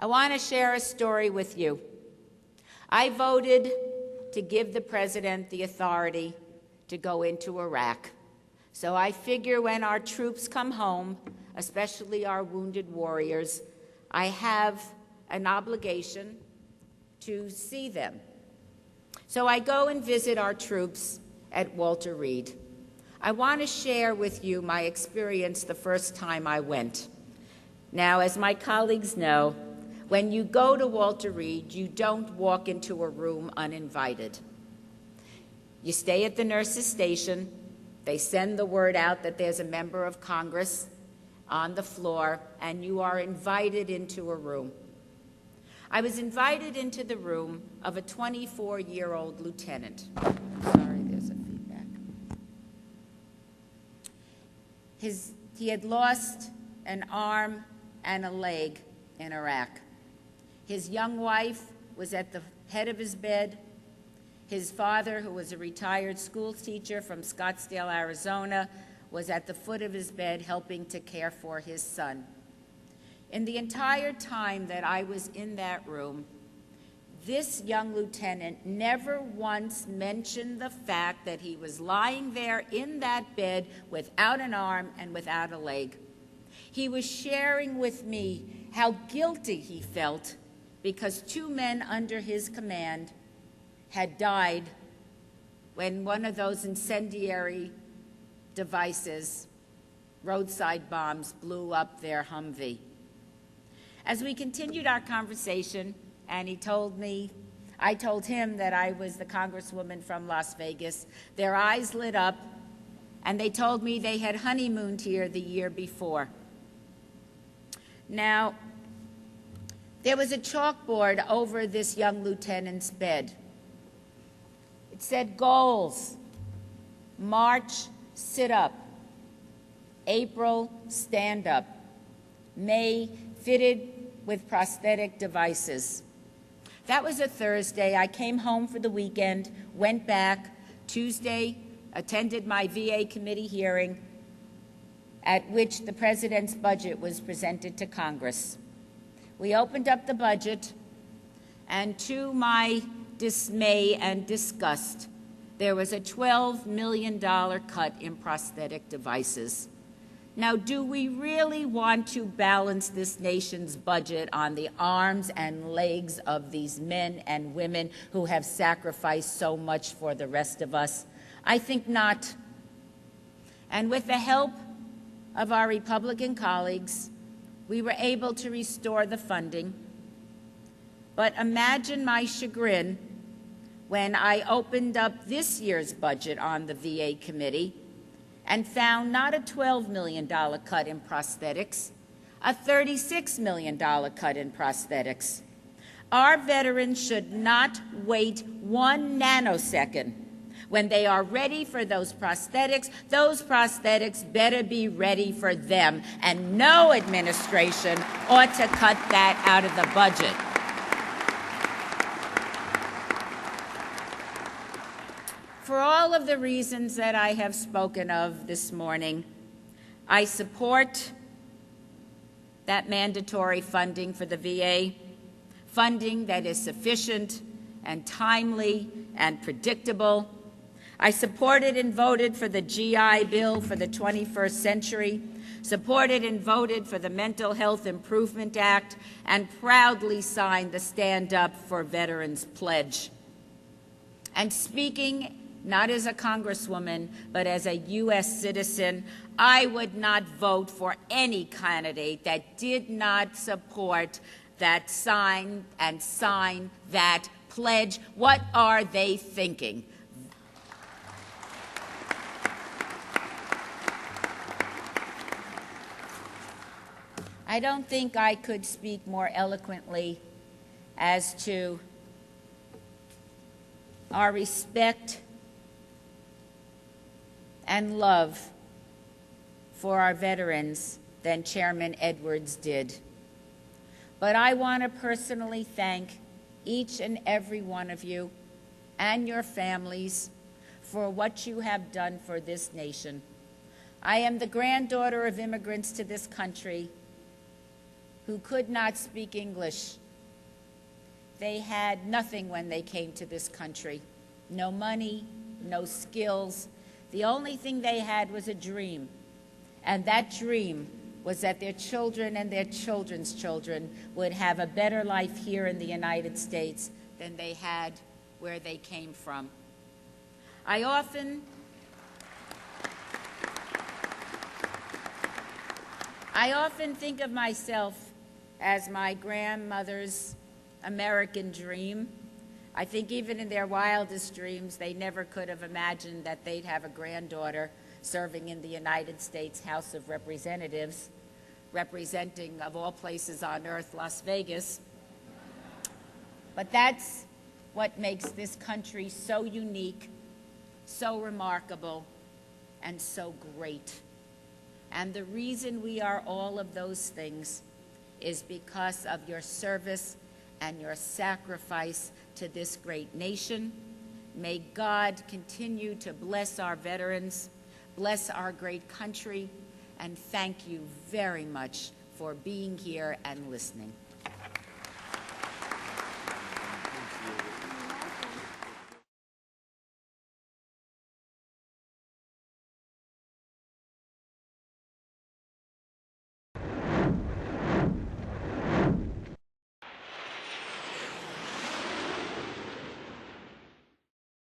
I want to share a story with you. I voted to give the president the authority to go into Iraq. So I figure when our troops come home, especially our wounded warriors, I have an obligation to see them. So I go and visit our troops at Walter Reed. I want to share with you my experience the first time I went. Now, as my colleagues know, when you go to Walter Reed, you don't walk into a room uninvited. You stay at the nurse's station. They send the word out that there's a member of Congress on the floor, and you are invited into a room. I was invited into the room of a 24-year-old lieutenant. Sorry, there's a feedback. He had lost an arm and a leg in Iraq. His young wife was at the head of his bed. His father, who was a retired school teacher from Scottsdale, Arizona, was at the foot of his bed helping to care for his son. In the entire time that I was in that room, this young lieutenant never once mentioned the fact that he was lying there in that bed without an arm and without a leg. He was sharing with me how guilty he felt because 2 men under his command had died when one of those incendiary devices, roadside bombs, blew up their Humvee. As we continued our conversation, and I told him that I was the congresswoman from Las Vegas, their eyes lit up, and they told me they had honeymooned here the year before. Now, there was a chalkboard over this young lieutenant's bed. It said goals: March, sit up; April, stand up; May, fitted with prosthetic devices. That was a Thursday. I came home for the weekend, went back. Tuesday, attended my VA committee hearing at which the president's budget was presented to Congress. We opened up the budget, and to my dismay and disgust, there was a $12 million cut in prosthetic devices. Now, do we really want to balance this nation's budget on the arms and legs of these men and women who have sacrificed so much for the rest of us? I think not. And with the help of our Republican colleagues, we were able to restore the funding. But imagine my chagrin when I opened up this year's budget on the VA committee and found not a $12 million cut in prosthetics, a $36 million cut in prosthetics. Our veterans should not wait 1 nanosecond. When they are ready for those prosthetics better be ready for them, and no administration ought to cut that out of the budget. For all of the reasons that I have spoken of this morning, I support that mandatory funding for the VA, funding that is sufficient and timely and predictable. I supported and voted for the GI Bill for the 21st century, supported and voted for the Mental Health Improvement Act, and proudly signed the Stand Up for Veterans Pledge. And speaking not as a congresswoman, but as a U.S. citizen, I would not vote for any candidate that did not support that sign that pledge. What are they thinking? I don't think I could speak more eloquently as to our respect and love for our veterans than Chairman Edwards did. But I want to personally thank each and every one of you and your families for what you have done for this nation. I am the granddaughter of immigrants to this country, who could not speak English. They had nothing when they came to this country. No money, no skills. The only thing they had was a dream. And that dream was that their children and their children's children would have a better life here in the United States than they had where they came from. I often think of myself as my grandmother's American dream. I think even in their wildest dreams, they never could have imagined that they'd have a granddaughter serving in the United States House of Representatives, representing, of all places on earth, Las Vegas. But that's what makes this country so unique, so remarkable, and so great. And the reason we are all of those things is because of your service and your sacrifice to this great nation. May God continue to bless our veterans, bless our great country, and thank you very much for being here and listening.